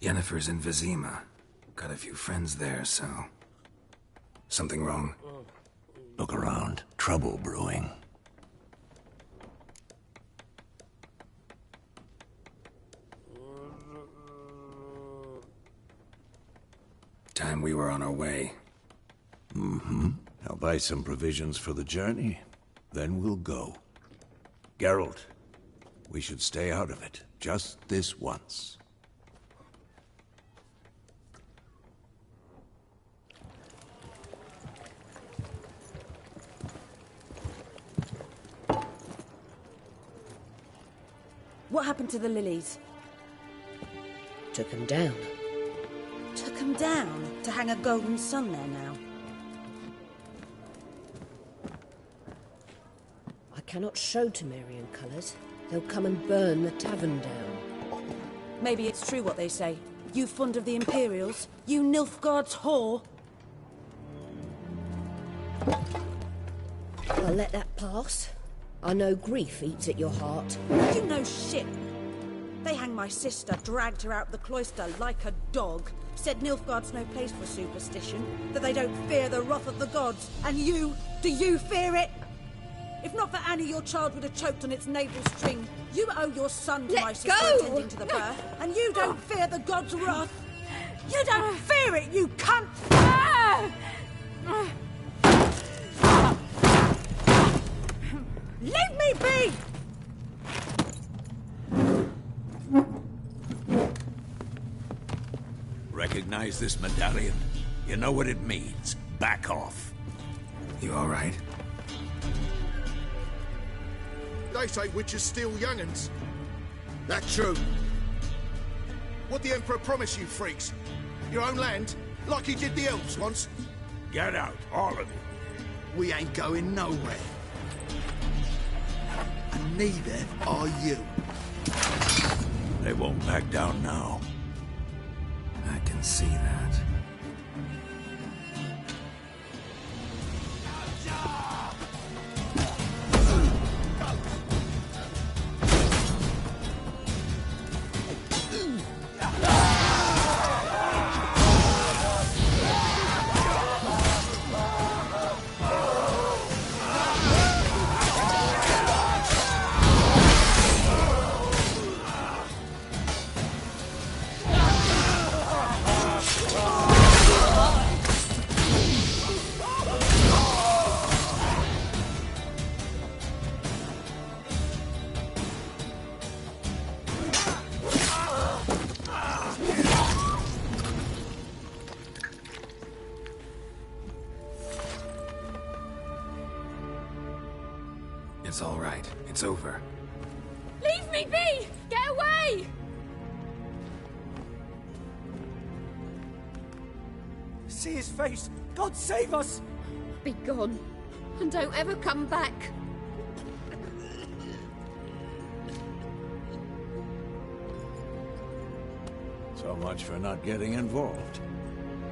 Yennefer's in Vizima. Got a few friends there, so... Something wrong? Look around. Trouble brewing. Time we were on our way. I'll buy some provisions for the journey. Then we'll go. Geralt, we should stay out of it. Just this once. What happened to the lilies? Took him down. Took them down to hang a golden sun there now. I cannot show Temerian colours. They'll come and burn the tavern down. Maybe it's true what they say. You fond of the Imperials? You Nilfgaard's whore? I'll let that pass. I know grief eats at your heart. You know shit. They hanged my sister, dragged her out the cloister like a dog. Said Nilfgaard's no place for superstition, that they don't fear the wrath of the gods. And you, do you fear it? If not for Annie, your child would have choked on its navel string. You owe your son to my sister attending to the birth, and you don't fear the gods' wrath. You don't fear it, you cunt! Leave me be! Recognize this medallion? You know what it means. Back off. You all right? They say witches steal young'uns. That true? What the Emperor promised you freaks? Your own land? Like he did the elves once? Get out, all of you. We ain't going nowhere. And neither are you. They won't back down now. I can see that. It's all right. It's over. Leave me be! Get away! See his face! God save us! Be gone, and don't ever come back. So much for not getting involved.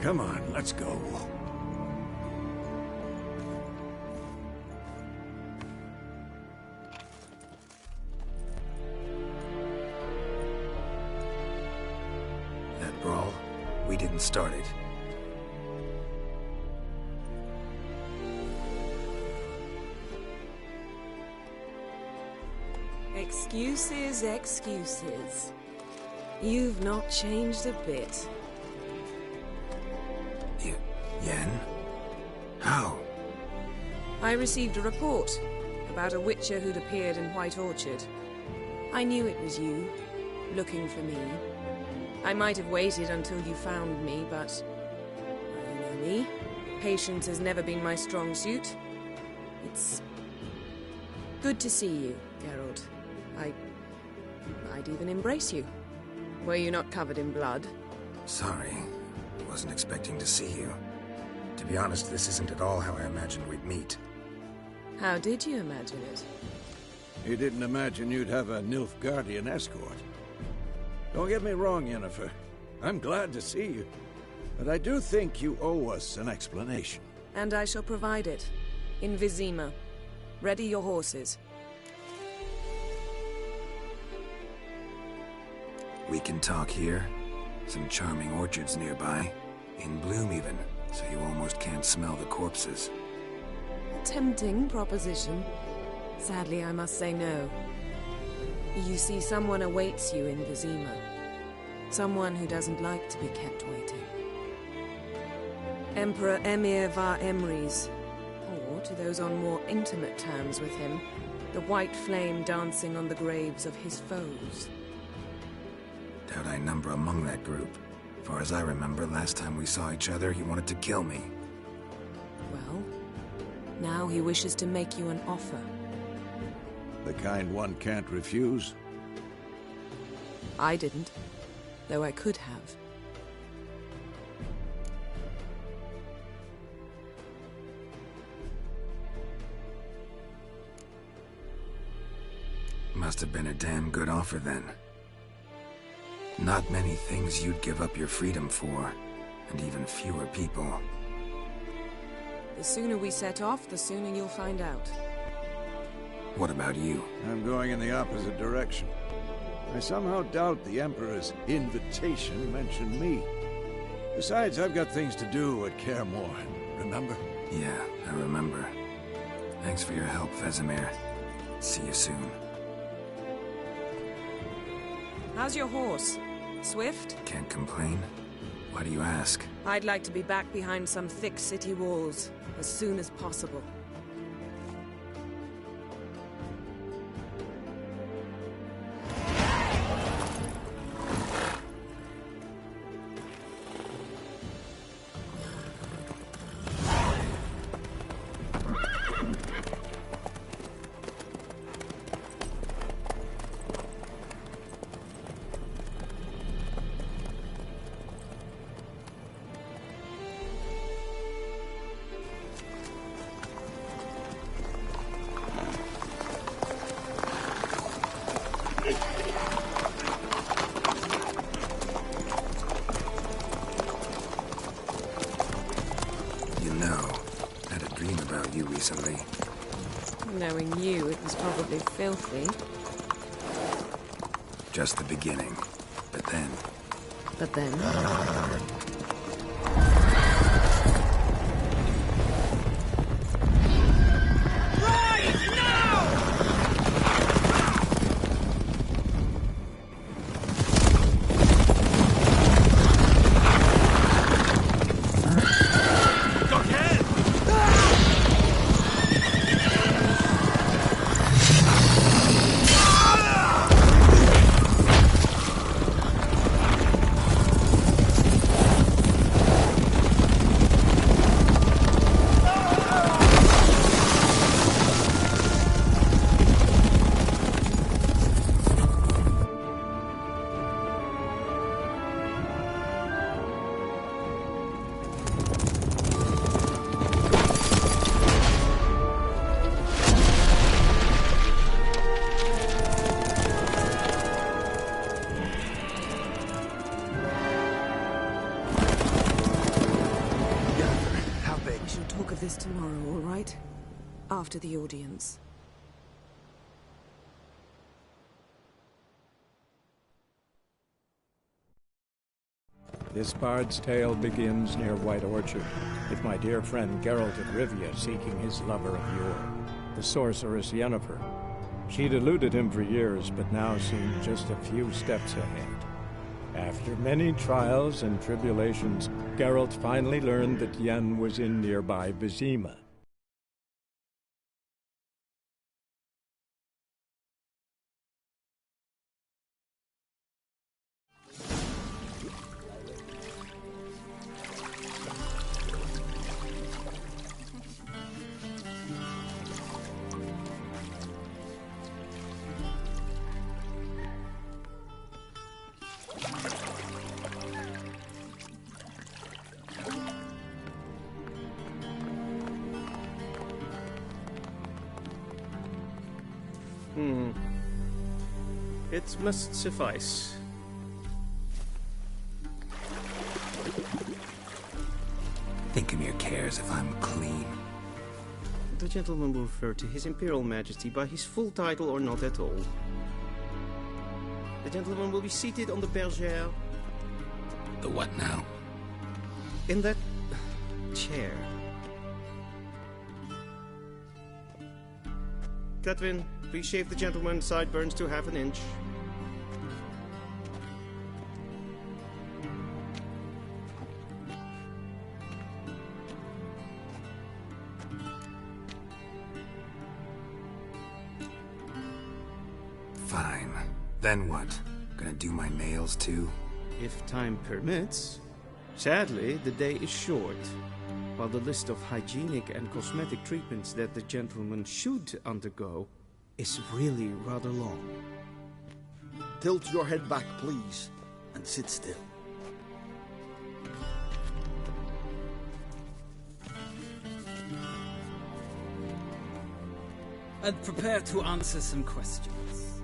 Come on, let's go. That brawl, we didn't start it. Excuses, excuses. You've not changed a bit. Yen? How? I received a report about a Witcher who'd appeared in White Orchard. I knew it was you, looking for me. I might have waited until you found me, but... you know me. Patience has never been my strong suit. It's... good to see you, Geralt. I'd even embrace you. Were you not covered in blood? Sorry. Wasn't expecting to see you. To be honest, this isn't at all how I imagined we'd meet. How did you imagine it? You didn't imagine you'd have a Nilfgaardian escort. Don't get me wrong, Yennefer. I'm glad to see you. But I do think you owe us an explanation. And I shall provide it. In Vizima. Ready your horses. We can talk here? Some charming orchards nearby. In bloom even, so you almost can't smell the corpses. A tempting proposition. Sadly, I must say no. You see, someone awaits you in Vizima. Someone who doesn't like to be kept waiting. Emperor Emir var Emrys. Or, to those on more intimate terms with him, the white flame dancing on the graves of his foes. Doubt I number among that group. Far as I remember, last time we saw each other, he wanted to kill me. Well, now he wishes to make you an offer. The kind one can't refuse. I didn't, though I could have. Must have been a damn good offer then. Not many things you'd give up your freedom for, and even fewer people. The sooner we set off, the sooner you'll find out. What about you? I'm going in the opposite direction. I somehow doubt the Emperor's invitation mentioned me. Besides, I've got things to do at Kaer Morhen, remember? Yeah, I remember. Thanks for your help, Vesemir. See you soon. How's your horse? Swift? Can't complain. Why do you ask? I'd like to be back behind some thick city walls as soon as possible. Recently. Knowing you, it was probably filthy. Just the beginning. But then... But then? Tomorrow, all right? After the audience. This bard's tale begins near White Orchard, with my dear friend Geralt of Rivia seeking his lover of yore, the sorceress Yennefer. She'd eluded him for years, but now seemed just a few steps ahead. After many trials and tribulations, Geralt finally learned that Yen was in nearby Vizima. It must suffice. Thinkemere cares if I'm clean. The gentleman will refer to His Imperial Majesty by his full title or not at all. The gentleman will be seated on the bergère. The what now? In that chair. Cletwin, please shave the gentleman's sideburns to half an inch. Fine. Then what? Gonna do my nails too? If time permits. Sadly, the day is short, while the list of hygienic and cosmetic treatments that the gentleman should undergo is really rather long. Tilt your head back, please, and sit still. And prepare to answer some questions.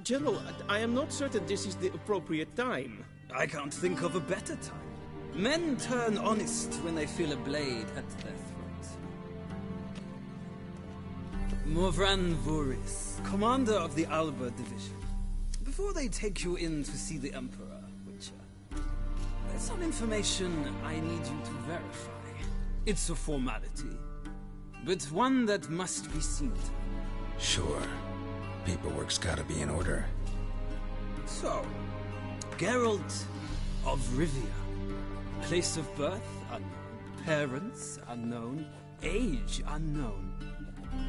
General, I am not certain this is the appropriate time. I can't think of a better time. Men turn honest when they feel a blade at their throat. Morvran Vuris, commander of the Alba Division. Before they take you in to see the Emperor, Witcher, there's some information I need you to verify. It's a formality, but one that must be seen to. Sure. Paperwork's gotta be in order. So, Geralt of Rivia. Place of birth unknown. Parents unknown. Age unknown.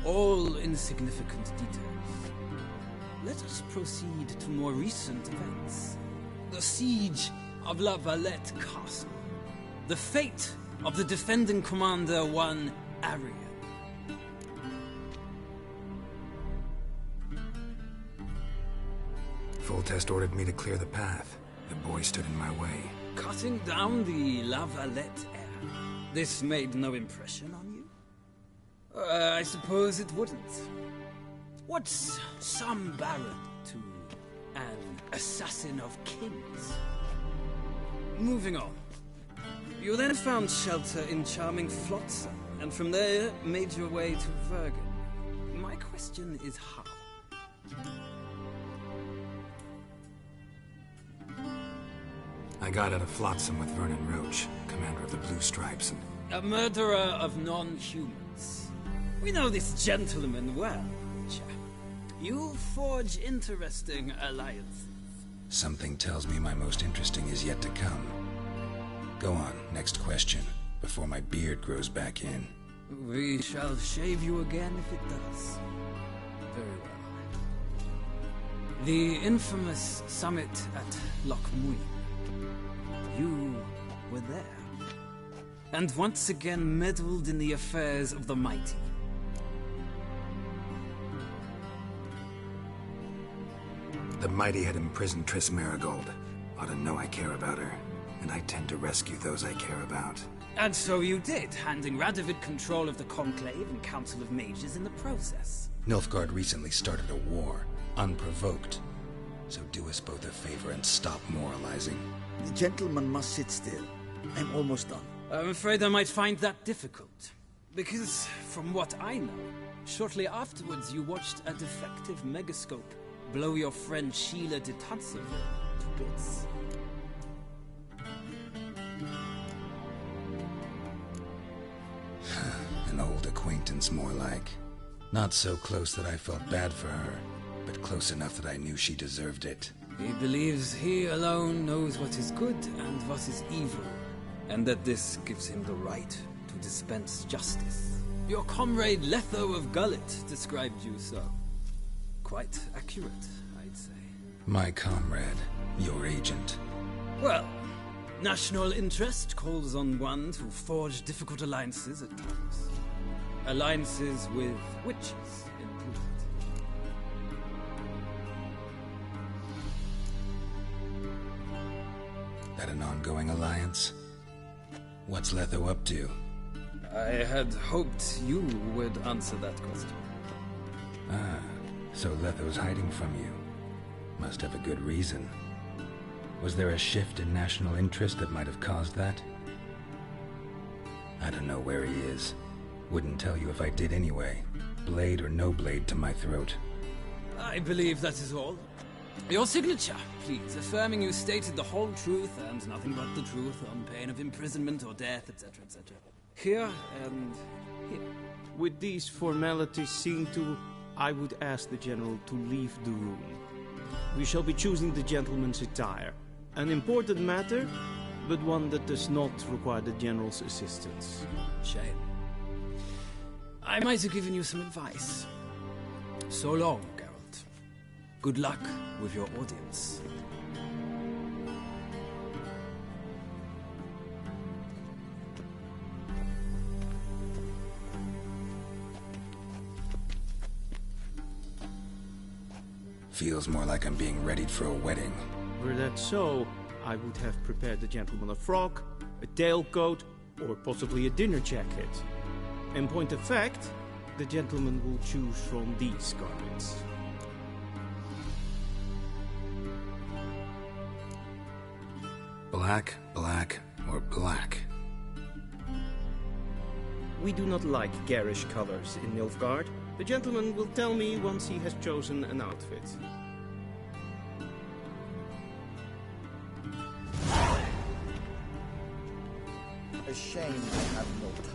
All insignificant details. Let us proceed to more recent events. The siege of La Valette Castle. The fate of the defending commander, one Arian. Foltest ordered me to clear the path. The boy stood in my way. Cutting down the La Valette heir. This made no impression on you? I suppose it wouldn't. What's some baron to an assassin of kings? Moving on. You then found shelter in charming Flotsam, and from there made your way to Vergen. My question is how? I got out of Flotsam with Vernon Roach, commander of the Blue Stripes, and... A murderer of non-humans. We know this gentleman well, Witcher. You forge interesting alliances. Something tells me my most interesting is yet to come. Go on, next question, before my beard grows back in. We shall shave you again if it does. Very well. The infamous summit at Loch Muin. You were there. And once again meddled in the affairs of the mighty. The mighty had imprisoned Triss Marigold. Ought to know I care about her. And I tend to rescue those I care about. And so you did, handing Radovid control of the Conclave and Council of Mages in the process. Nilfgaard recently started a war, unprovoked. So do us both a favor and stop moralizing. The gentleman must sit still. I'm almost done. I'm afraid I might find that difficult. Because, from what I know, shortly afterwards you watched a defective megascope blow your friend Sheila de Tunseville to bits. An old acquaintance, more like. Not so close that I felt bad for her, but close enough that I knew she deserved it. He believes he alone knows what is good and what is evil, and that this gives him the right to dispense justice. Your comrade Letho of Gullet described you so. Quite accurate, I'd say. My comrade, your agent. Well, national interest calls on one to forge difficult alliances at times. Alliances with witches included. That an ongoing alliance? What's Letho up to? I had hoped you would answer that question. Ah, so Letho's hiding from you. Must have a good reason. Was there a shift in national interest that might have caused that? I don't know where he is. Wouldn't tell you if I did anyway. Blade or no blade to my throat. I believe that is all. Your signature, please, affirming you stated the whole truth and nothing but the truth on pain of imprisonment or death, etc., etc. Here and here. With these formalities seen to, I would ask the General to leave the room. We shall be choosing the gentleman's attire. An important matter, but one that does not require the General's assistance. Shame. I might have given you some advice. So long, Geralt. Good luck with your audience. Feels more like I'm being readied for a wedding. Were that so, I would have prepared the gentleman a frock, a tailcoat, or possibly a dinner jacket. In point of fact, the gentleman will choose from these garments. Black, black, or black? We do not like garish colors in Nilfgaard. The gentleman will tell me once he has chosen an outfit. A shame I have no time.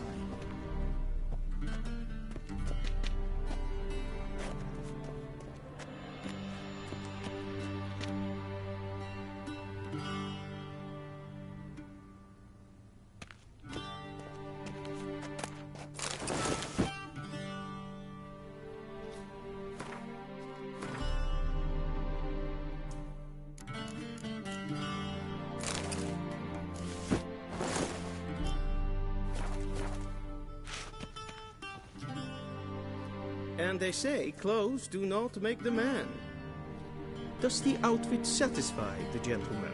And they say clothes do not make the man. Does the outfit satisfy the gentleman?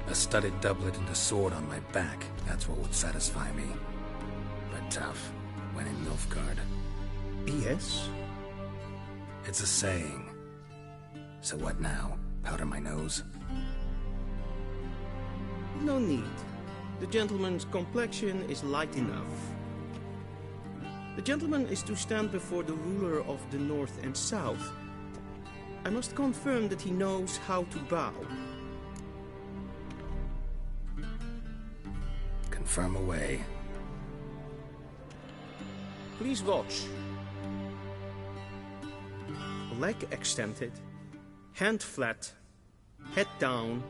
A studded doublet and a sword on my back, that's what would satisfy me. But tough, when in Nilfgaard. Yes? It's a saying. So what now? Powder my nose? No need. The gentleman's complexion is light enough. The gentleman is to stand before the ruler of the North and South. I must confirm that he knows how to bow. Confirm away. Please watch. Leg extended, hand flat, head down,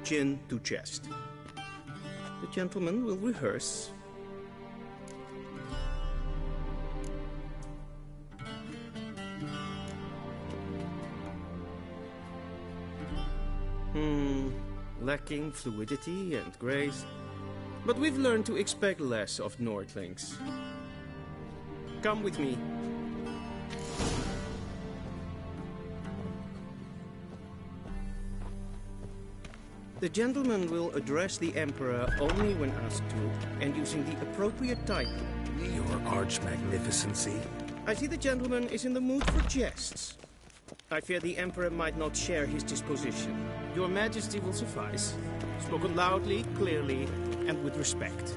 chin to chest. The gentleman will rehearse. Lacking fluidity and grace. But we've learned to expect less of Nordlings. Come with me. The gentleman will address the Emperor only when asked to, and using the appropriate title. Your Arch-Magnificency? I see the gentleman is in the mood for jests. I fear the Emperor might not share his disposition. Your Majesty will suffice. Spoken loudly, clearly, and with respect.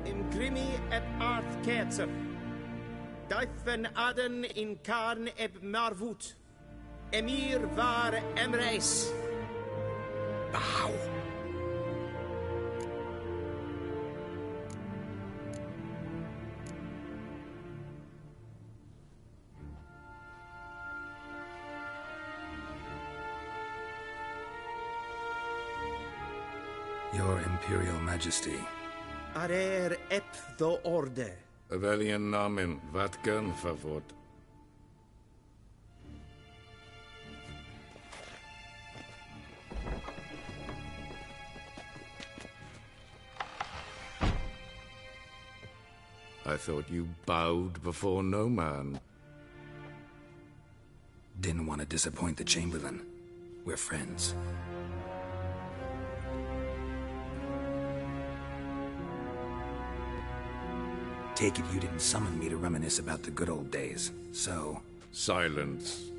Imgrimi et art ketzer. Daifen aden in karn eb marvut. Emir var emreis. Bow. Your Imperial Majesty. Arer ep the orde. Welchen Namen, wat gern favort? I thought you bowed before no man. Didn't want to disappoint the Chamberlain. We're friends. Take it you didn't summon me to reminisce about the good old days, so... Silence.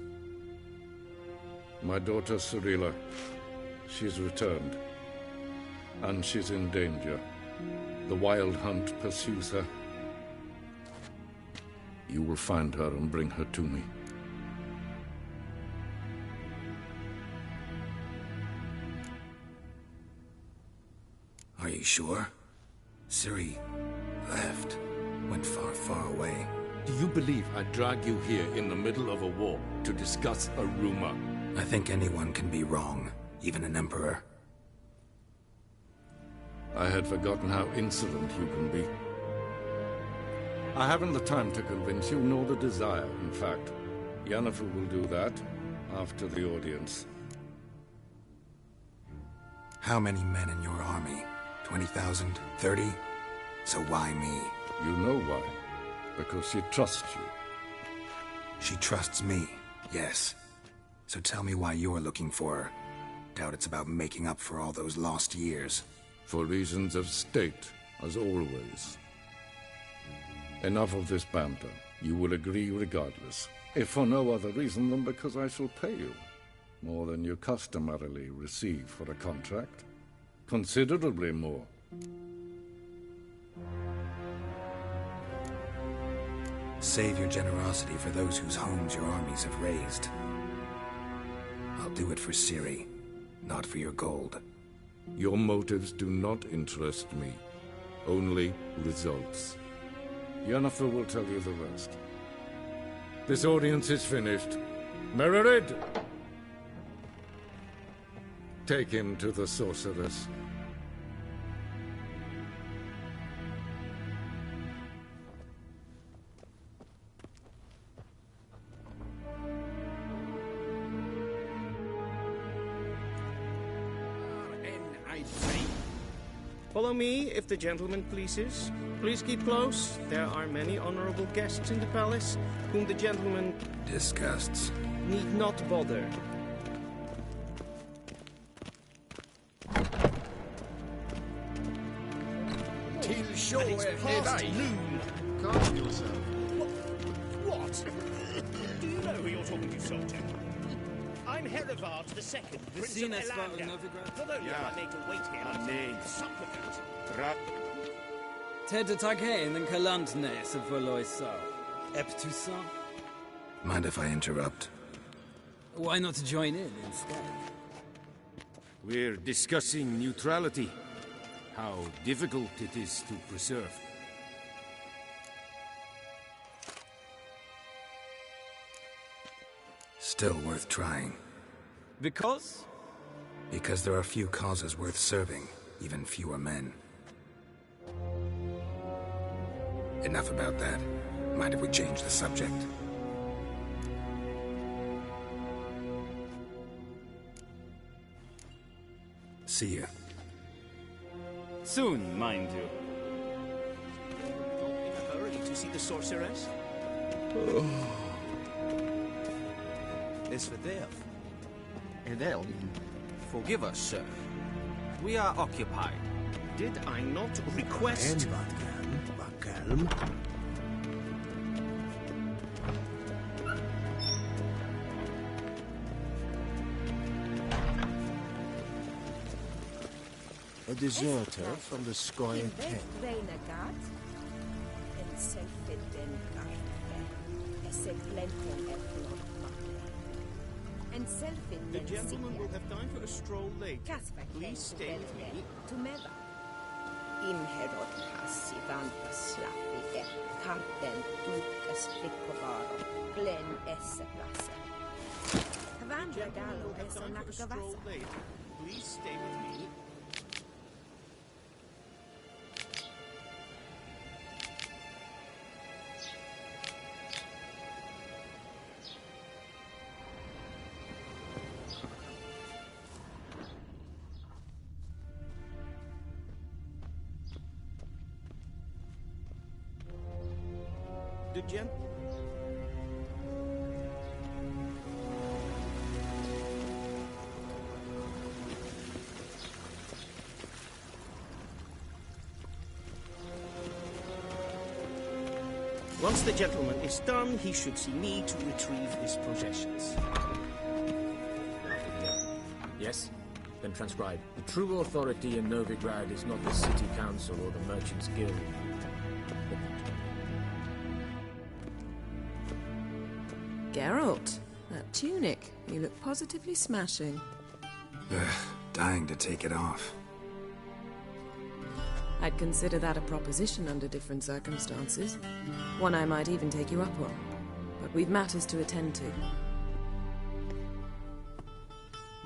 My daughter Cirilla, she's returned. And she's in danger. The Wild Hunt pursues her. You will find her and bring her to me. Are you sure? Ciri left. Went far, far away. Do you believe I'd drag you here in the middle of a war to discuss a rumor? I think anyone can be wrong, even an emperor. I had forgotten how insolent you can be. I haven't the time to convince you, nor the desire, in fact. Yennefer will do that after the audience. How many men in your army? 20,000? 30? So why me? You know why. Because she trusts you. She trusts me, yes. So tell me why you're looking for her. Doubt it's about making up for all those lost years. For reasons of state, as always. Enough of this banter. You will agree regardless. If for no other reason than because I shall pay you. More than you customarily receive for a contract. Considerably more. Save your generosity for those whose homes your armies have razed. I'll do it for Ciri, not for your gold. Your motives do not interest me. Only results. Yennefer will tell you the rest. This audience is finished. Mererid! Take him to the sorceress. Follow me, if the gentleman pleases. Please keep close. There are many honorable guests in the palace, whom the gentleman... disgusts. ...need not bother. Till sure it's past noon. Calm yourself. What? Do you know who you're talking to, soldier? I'm Herivard II, Prince of Elander. Not only am I made to wait here, but supplicant. Ted taghen and Kalandne se Voloisa. Eptusa. Mind if I interrupt? Why not join in instead? We're discussing neutrality. How difficult it is to preserve. Still worth trying. Because? Because there are few causes worth serving, even fewer men. Enough about that. Mind if we change the subject? See ya. Soon, mind you. In a hurry to see the sorceress? It's for death. Edelin, forgive us, sir. We are occupied. Did I not request... Calm. A deserter from the Scoia'tael. The gentleman will have time for a stroll later. Please stay with me. Inherod hassi vantaslappi karten tukas flickovaro glen esseplasse. The gentleman will have time for a stroll later. Please stay with me. The gent... Once the gentleman is done, he should see me to retrieve his possessions. Yes? Then transcribe. The true authority in Novigrad is not the city council or the merchants' guild. Geralt, that tunic. You look positively smashing. Ugh, dying to take it off. I'd consider that a proposition under different circumstances. One I might even take you up on. But we've matters to attend to.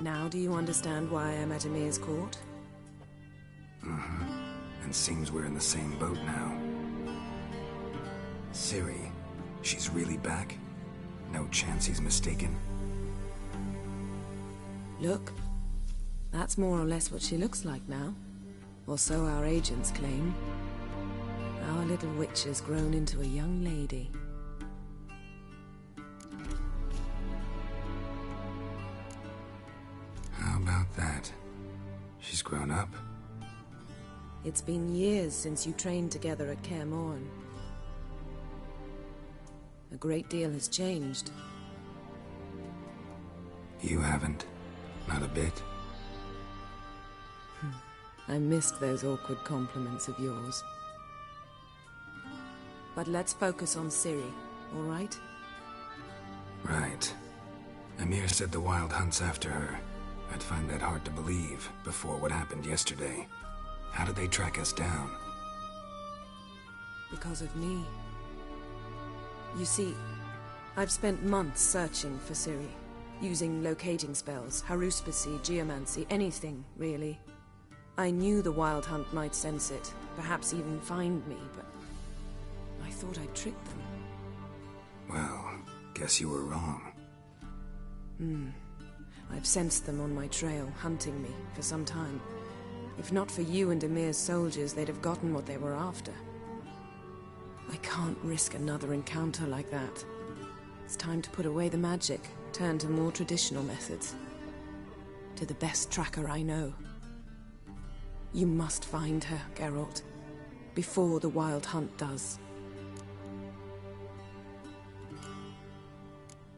Now do you understand why I'm at Emir's court? Mm-hmm. And seems we're in the same boat now. Ciri, she's really back? No chance he's mistaken? Look, that's more or less what she looks like now. Or so our agents claim. Our little witch has grown into a young lady. How about that? She's grown up? It's been years since you trained together at Kaer Morhen. A great deal has changed. You haven't? Not a bit? I missed those awkward compliments of yours. But let's focus on Ciri, all right? Right. Emir said the Wild Hunt's after her. I'd find that hard to believe before what happened yesterday. How did they track us down? Because of me. You see, I've spent months searching for Ciri, using locating spells, haruspicy, geomancy, anything, really. I knew the Wild Hunt might sense it, perhaps even find me, but I thought I'd tricked them. Well, guess you were wrong. I've sensed them on my trail, hunting me, for some time. If not for you and Emir's soldiers, they'd have gotten what they were after. I can't risk another encounter like that. It's time to put away the magic, turn to more traditional methods. To the best tracker I know. You must find her, Geralt, before the Wild Hunt does.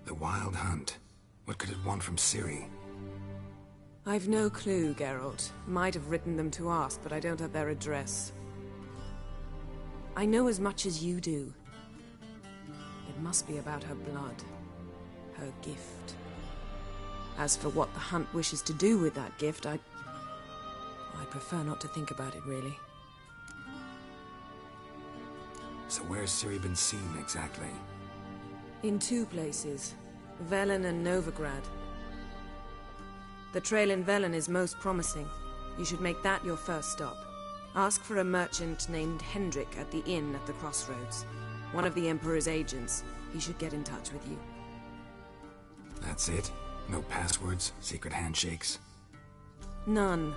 The Wild Hunt? What could it want from Ciri? I've no clue, Geralt. Might have written them to ask, but I don't have their address. I know as much as you do. It must be about her blood. Her gift. As for what the Hunt wishes to do with that gift, I prefer not to think about it, really. So where's Ciri been seen, exactly? In two places. Velen and Novigrad. The trail in Velen is most promising. You should make that your first stop. Ask for a merchant named Hendrik at the inn at the crossroads. One of the Emperor's agents. He should get in touch with you. That's it? No passwords? Secret handshakes? None.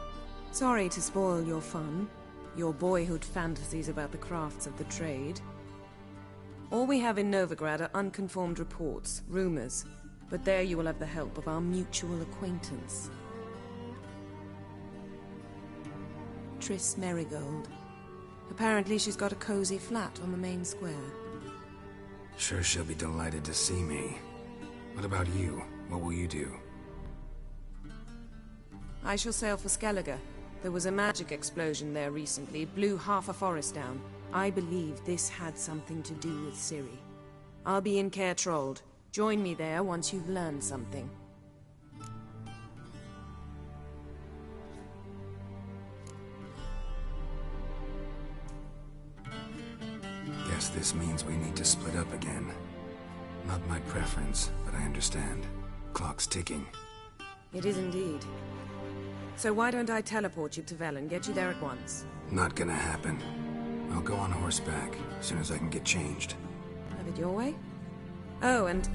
Sorry to spoil your fun. Your boyhood fantasies about the crafts of the trade. All we have in Novigrad are unconfirmed reports, rumors. But there you will have the help of our mutual acquaintance. Triss Merigold. Apparently she's got a cozy flat on the main square. Sure she'll be delighted to see me. What about you? What will you do? I shall sail for Skellige. There was a magic explosion there recently, blew half a forest down. I believe this had something to do with Ciri. I'll be in Caer Trold. Join me there once you've learned something. Guess this means we need to split up again. Not my preference, but I understand. Clock's ticking. It is indeed. So why don't I teleport you to Velen, get you there at once? Not gonna happen. I'll go on horseback, as soon as I can get changed. Have it your way? Oh, and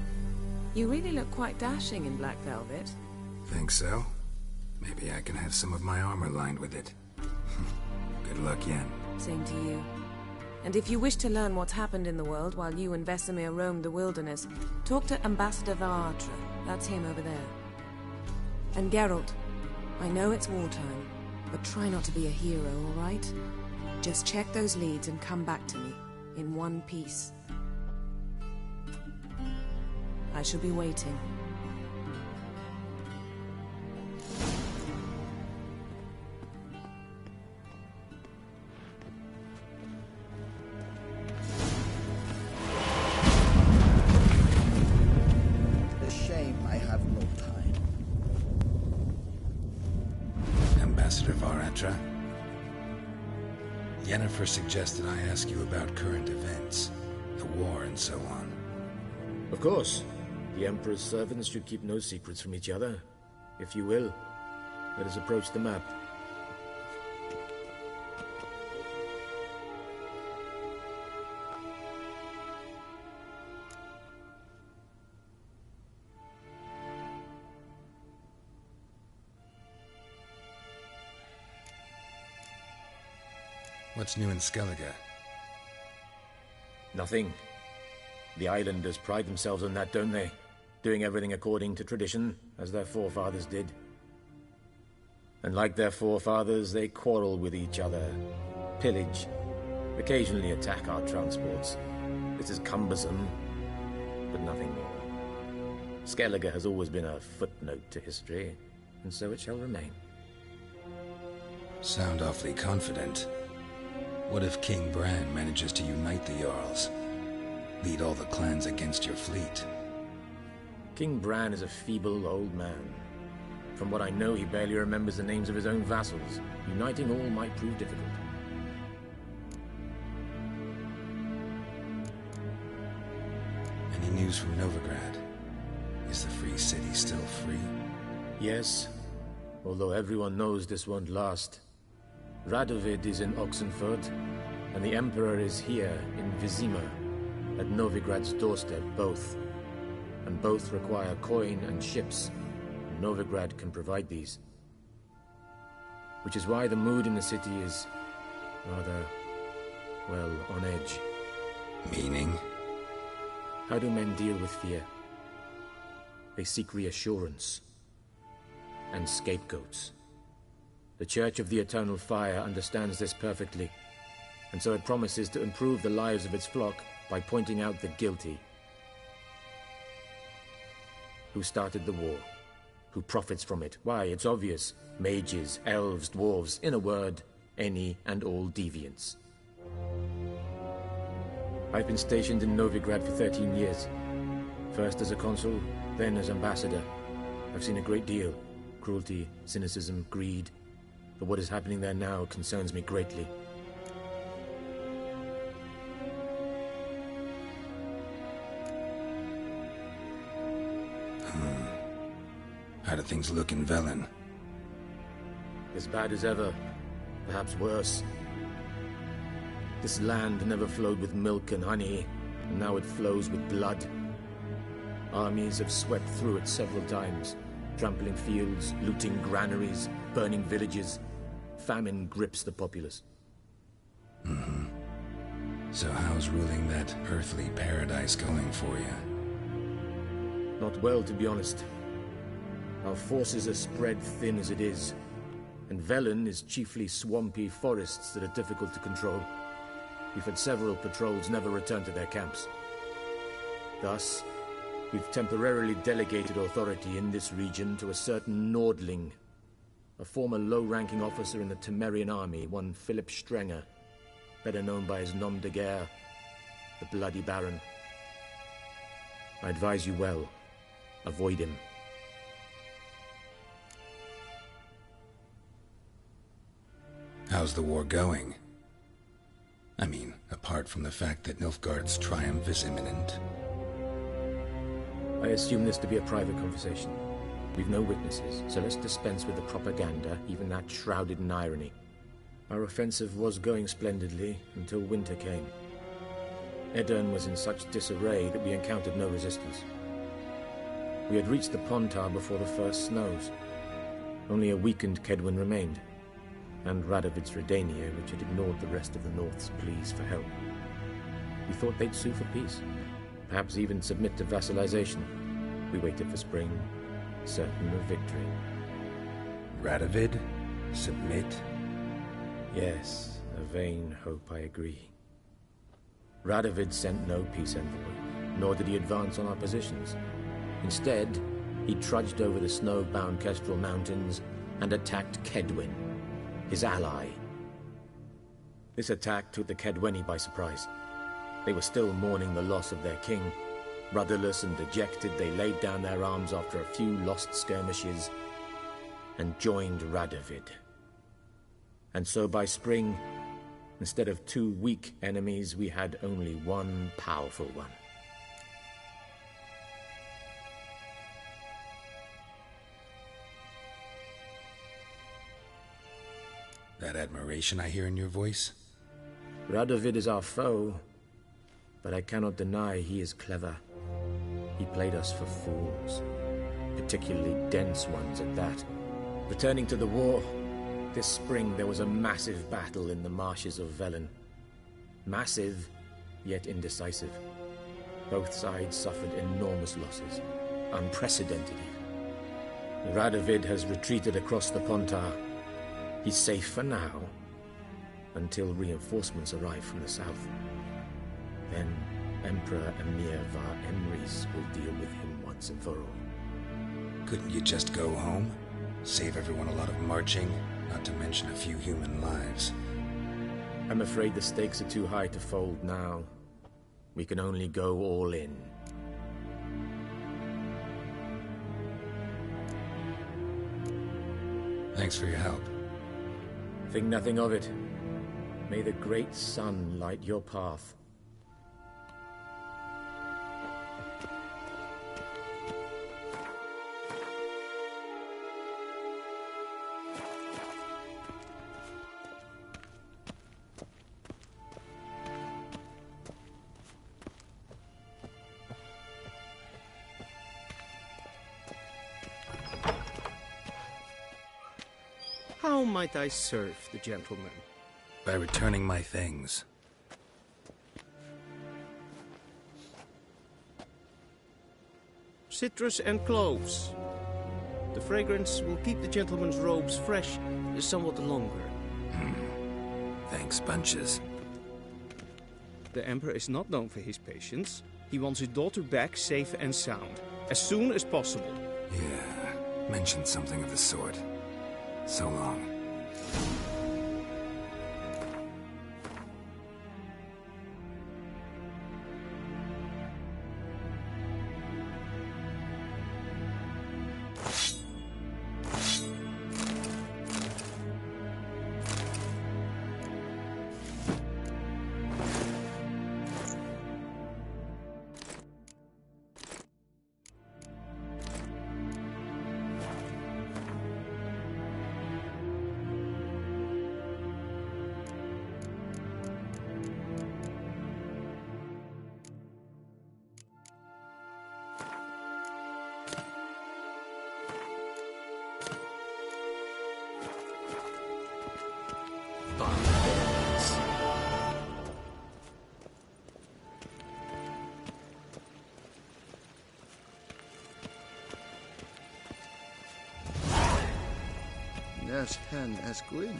you really look quite dashing in black velvet. Think so? Maybe I can have some of my armor lined with it. Good luck, Yen. Same to you. And if you wish to learn what's happened in the world while you and Vesemir roamed the wilderness, talk to Ambassador Varatra. That's him over there. And Geralt, I know it's wartime, but try not to be a hero, all right? Just check those leads and come back to me, in one piece. I shall be waiting. A shame I have no time. Ambassador Varatra? Yennefer suggested I ask you about current events, the war and so on. Of course. The Emperor's servants should keep no secrets from each other. If you will, let us approach the map. What's new in Skellige? Nothing. The islanders pride themselves on that, don't they? Doing everything according to tradition, as their forefathers did. And like their forefathers, they quarrel with each other, pillage, occasionally attack our transports. This is cumbersome, but nothing more. Skellige has always been a footnote to history, and so it shall remain. Sound awfully confident. What if King Bran manages to unite the Jarls? Lead all the clans against your fleet? King Bran is a feeble old man. From what I know, he barely remembers the names of his own vassals. Uniting all might prove difficult. Any news from Novigrad? Is the Free City still free? Yes, although everyone knows this won't last. Radovid is in Oxenford, and the Emperor is here in Vizima, at Novigrad's doorstep, both. And both require coin and ships. Novigrad can provide these. Which is why the mood in the city is rather, well, on edge. Meaning? How do men deal with fear? They seek reassurance and scapegoats. The Church of the Eternal Fire understands this perfectly, and so it promises to improve the lives of its flock by pointing out the guilty. Who started the war? Who profits from it? Why, it's obvious. Mages, elves, dwarves, in a word, any and all deviants. I've been stationed in Novigrad for 13 years. First as a consul, then as ambassador. I've seen a great deal. Cruelty, cynicism, greed. But what is happening there now concerns me greatly. How do things look in Velen? As bad as ever, perhaps worse. This land never flowed with milk and honey, and now it flows with blood. Armies have swept through it several times, trampling fields, looting granaries, burning villages. Famine grips the populace. So how's ruling that earthly paradise going for you? Not well, to be honest. Our forces are spread thin as it is, and Velen is chiefly swampy forests that are difficult to control. We've had several patrols never return to their camps. Thus, we've temporarily delegated authority in this region to a certain Nordling, a former low-ranking officer in the Temerian army, one Philip Strenger, better known by his nom de guerre, the Bloody Baron. I advise you well. Avoid him. How's the war going? I mean, apart from the fact that Nilfgaard's triumph is imminent. I assume this to be a private conversation. We've no witnesses, so let's dispense with the propaganda, even that shrouded in irony. Our offensive was going splendidly until winter came. Edirn was in such disarray that we encountered no resistance. We had reached the Pontar before the first snows. Only a weakened Kedwin remained, and Radovid's Redania, which had ignored the rest of the North's pleas for help. We thought they'd sue for peace, perhaps even submit to vassalization. We waited for spring, certain of victory. Radovid? Submit? Yes, a vain hope, I agree. Radovid sent no peace envoy, nor did he advance on our positions. Instead, he trudged over the snow-bound Kestrel Mountains and attacked Kedwen, his ally. This attack took the Kedweni by surprise. They were still mourning the loss of their king. Rudderless and dejected, they laid down their arms after a few lost skirmishes and joined Radovid. And so by spring, instead of 2 weak enemies, we had only one powerful one. That admiration I hear in your voice? Radovid is our foe, but I cannot deny he is clever. He played us for fools, particularly dense ones at that. Returning to the war, this spring there was a massive battle in the marshes of Velen. Massive, yet indecisive. Both sides suffered enormous losses, unprecedented even. Radovid has retreated across the Pontar. He's safe for now, until reinforcements arrive from the south. Then Emperor Emir var Emrys will deal with him once and for all. Couldn't you just go home? Save everyone a lot of marching, not to mention a few human lives. I'm afraid the stakes are too high to fold now. We can only go all in. Thanks for your help. Think nothing of it. May the great sun light your path. How might I serve the gentleman? By returning my things. Citrus and cloves. The fragrance will keep the gentleman's robes fresh somewhat longer. Thanks, bunches. The Emperor is not known for his patience. He wants his daughter back safe and sound, as soon as possible. Yeah, mentioned something of the sort. So long. As hen as Gwyn.